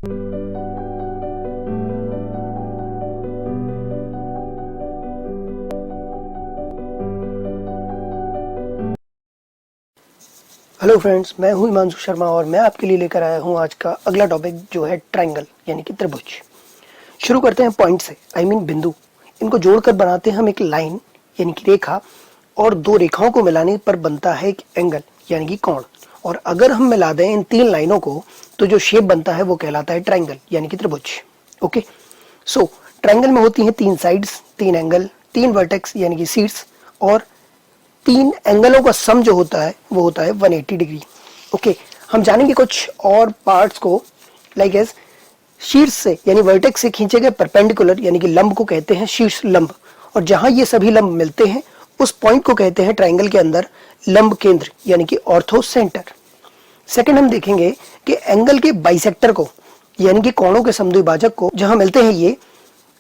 Hello friends, मैं हूं हिमांशु शर्मा और मैं आपके लिए लेकर आया हूं आज का अगला टॉपिक जो है ट्रायंगल यानी कि त्रिभुज। शुरू करते हैं पॉइंट से, बिंदु। इनको जोड़कर बनाते हैं हम एक लाइन यानी कि रेखा, और दो रेखाओं को मिलाने पर बनता है एक एंगल यानी कि कोण। और अगर हम मिला दें इन तीन लाइनों को तो जो शेप बनता है वो कहलाता है ट्रायंगल यानी कि त्रिभुज। ओके, सो ट्रायंगल में होती हैं तीन साइड्स, तीन एंगल, तीन वर्टेक्स यानी कि सीड्स, और तीन एंगलों का सम जो होता है वो होता है 180 डिग्री। ओके, हम जानेंगे कुछ और पार्ट्स को, लाइक एज शीर्ष से यानी वर्टेक्स से खींचे गए परपेंडिकुलर यानी कि लंब को कहते हैं शीर्ष लंब, और जहां ये सभी लंब मिलते हैं उस पॉइंट को कहते हैं ट्रायंगल के अंदर लंब केंद्र यानी कि ऑर्थो सेंटर। सेकंड, हम देखेंगे कि एंगल के बाइसेक्टर को यानी कि कोणों के समद्विभाजक को जहां मिलते हैं ये,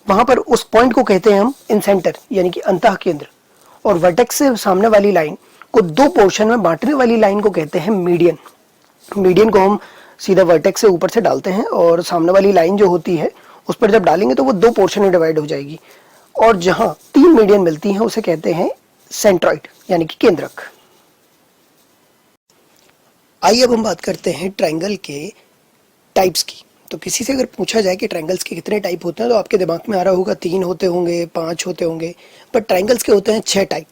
वहां पर उस पॉइंट को कहते हैं हम इन सेंटर यानी कि अंतः केंद्र। और वर्टेक्स से सामने वाली लाइन को दो पोर्शन में बांटने वाली लाइन को कहते हैं मीडियन। मीडियन को हम सीधा वर्टेक्स से ऊपर से डालते हैं और सामने वाली लाइन जो होती है उस पर जब डालेंगे तो वो दो पोर्शन में डिवाइड हो जाएगी, और जहां तीन मीडियन मिलती हैं उसे कहते हैं सेंट्रॉइड यानी कि केंद्रक। आइए अब हम बात करते हैं ट्रायंगल के टाइप्स की। तो किसी से अगर पूछा जाए कि ट्रायंगल्स के कितने टाइप होते हैं तो आपके दिमाग में आ रहा होगा 3 होते होंगे, 5 होते होंगे, बट ट्रायंगल्स के होते हैं 6 टाइप।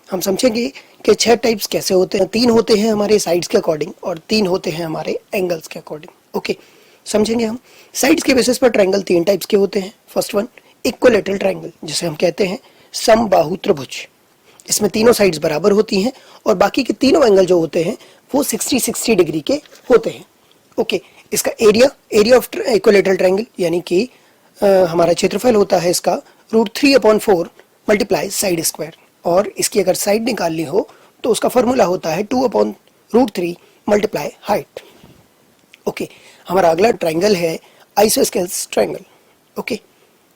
हम समझेंगे कि 6 टाइप्स कैसे होते हैं। 3 होते हैं हमारे साइड्स के अकॉर्डिंग और 3 होते हैं हमारे एंगल्स के अकॉर्डिंग। ओके, समझेंगे हम। साइड्स के बेसिस पर ट्रायंगल 3 टाइप्स के होते हैं। फर्स्ट वन, इक्विलैटरल ट्रायंगल, जिसे हम कहते हैं समबाहु त्रिभुज। इसमें तीनों साइड्स बराबर होती हैं और बाकी के तीनों एंगल जो होते हैं वो 60-60 डिग्री के होते हैं। ओके, इसका एरिया ऑफ इक्विलैटरल ट्रायंगल यानी कि हमारा क्षेत्रफल होता है इसका √3/4 मल्टीप्लाई साइड स्क्वायर, और इसकी अगर साइड निकालनी हो तो उसका फॉर्मूला होता है 2/√3 मल्टीप्लाई हाइट। ओके, हमारा अगला ट्रायंगल है आइसोस्केलेस ट्रायंगल। ओके,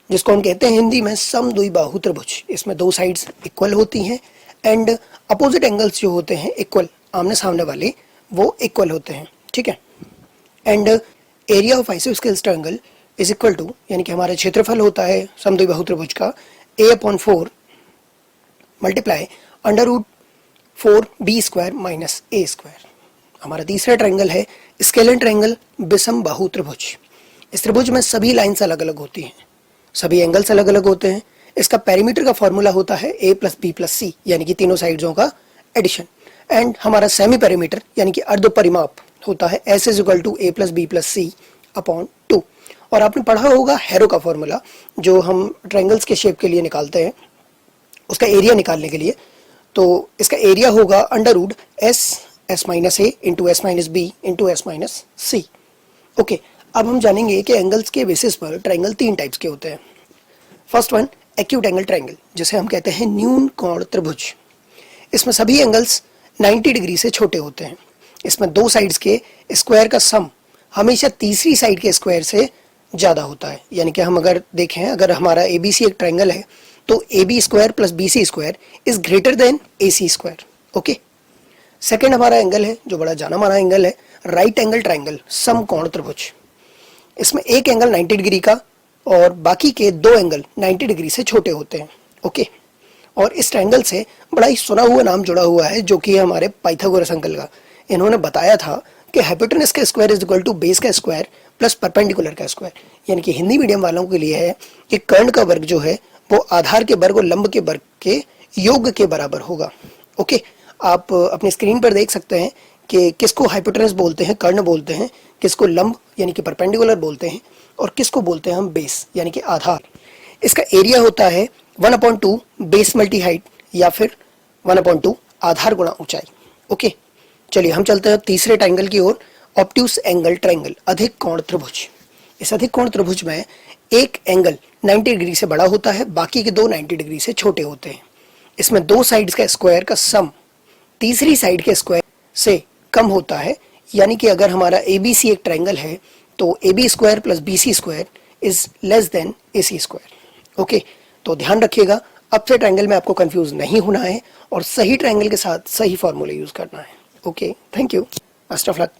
जिसको हम कहते हैं हिंदी में समद्विबाहु त्रिभुज। इसमें दो साइड्स इक्वल होती हैं एंड अपोजिट एंगल्स जो होते हैं इक्वल, आमने सामने वाले, वो इक्वल होते हैं। ठीक है, and area of isosceles triangle is equal to, यानी कि हमारा क्षेत्रफल होता है समद्विबाहु त्रिभुज का a/4 multiply √4b² minus a²। हमारा तीसरा ट्रायंगल है स्केलेन ट्रायंगल विषम बाहु त्रिभुज। इस त्रिभुज में सभी लाइन्स अलग अलग होती हैं, सभी एंगल्स अलग अलग होते हैं। इसका पेरीमीटर का फॉर्मूला होता है a + b + c, यानी कि तीनों साइड्सों का एडिशन। एंड हमारा सेमी पेरीमीटर यानी कि अर्ध परिमाप होता है S = a + b + c/2। और आपने पढ़ा होगा हैरो का फॉर्मूला, जो हम ट्रायंगल्स के शेप के लिए निकालते हैं, उसका एरिया निकालने के लिए। तो इसका एरिया होगा √S S - a × S - b × S - c। Okay, अब हम जानेंगे कि एंगल्स के बेसिस पर ट्रायंगल 3 टाइप्स के होते हैं। First one, acute angle triangle, जिसे हम कहते हैं न्यून कोण त्रिभुज। इसमें सभी एंगल्स 90 डिग्री से छोटे होते हैं। इसमें दो साइड्स के स्क्वायर का सम हमेशा तीसरी साइड के स्क्वायर से ज़्यादा होता है। यानी कि हम अगर देखें, अगर हमारा ABC एक ट्रायंगल है तो AB² + BC² is greater than AC²। Okay, second हमारा एंगल है जो बड़ा जाना माना एंगल है राइट एंगल ट्रायंगल समकोण त्रिभुज। इसमें एक एंगल 90 डिग्री का और बाकी के दो एंगल 90 डिग्री से छोटे होते हैं। ओके, और इस ट्रायंगल से बड़ा ही सुना हुआ नाम जुड़ा हुआ है जो कि हमारे पाइथागोरस अंकल का। इन्होंने बताया था कि हाइपोटेनस का square is equal to base का स्क्वायर प्लस परपेंडिकुलर का स्क्वायर। यानी कि हिंदी मीडियम वालों के लिए है कि कर्ण का वर्ग जो है वो आधार के वर्ग और लंब के वर्ग के योग के बराबर होगा। ओके, आप अपनी स्क्रीन पर देख सकते हैं कि किसको हाइपोटेनस बोलते हैं, कर्ण बोलते हैं, किसको लंब यानी कि परपेंडिकुलर बोलते हैं, और किसको बोलते हैं हम बेस यानी कि आधार। इसका एरिया होता है 1/2 बेस मल्टी हाइट या फिर 1/2 आधार गुणा ऊंचाई। ओके, चलिए हम चलते हैं तीसरे ट्रायंगल की ओर, ऑब्ट्यूस एंगल ट्रायंगल, अधिक कोण त्रिभुज। इस अधिक कोण त्रिभुज में एक एंगल 90 डिग्री से बड़ा होता है, बाकी के दो 90 डिग्री से छोटे होते हैं। इसमें दो साइड्स का स्क्वायर का सम तीसरी साइड के स्क्वायर से कम होता है। यानी कि अगर हमारा ABC एक ट्रायंगल है तो AB² + BC² is less than AC²। Okay, तो ध्यान रखिएगा, अब से ट्रायंगल में आपको कंफ्यूज नहीं होना है और सही ट्रायंगल के साथ सही फॉर्मूला यूज करना है। Okay, thank you, best of luck.